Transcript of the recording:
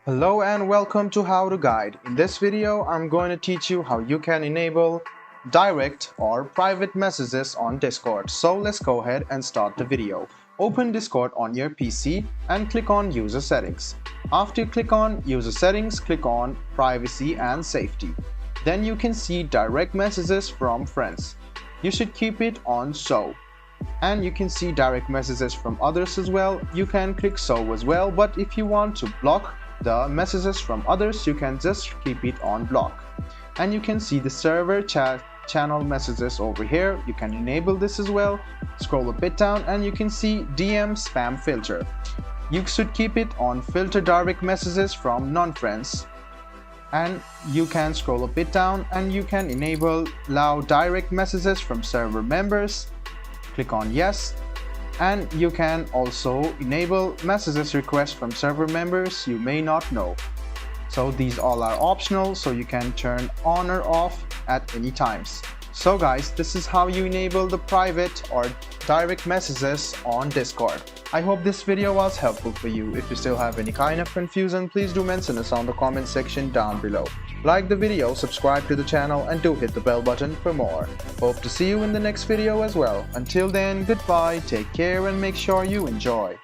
Hello and welcome to How to Guide. In this video, I'm going to teach you how you can enable direct or private messages on Discord. So let's go ahead and start the video. Open Discord on your PC and click on User Settings. After you click on User Settings, click on Privacy and Safety. Then you can see direct messages from friends. You should keep it on So. And you can see direct messages from others as well. You can click So as well, but if you want to block the messages from others, you can just keep it on block. And you can see the server chat channel messages over here. You can enable this as well. Scroll a bit down and you can see DM spam filter. You should keep it on filter direct messages from non-friends. And you can scroll a bit down and you can allow direct messages from server members. Click on yes. And you can also enable messages requests from server members you may not know. So these all are optional, so you can turn on or off at any times. So guys, this is how you enable the private or direct messages on Discord. I hope this video was helpful for you. If you still have any kind of confusion, please do mention us on the comment section down below. Like the video, subscribe to the channel and do hit the bell button for more. Hope to see you in the next video as well. Until then, goodbye, take care and make sure you enjoy.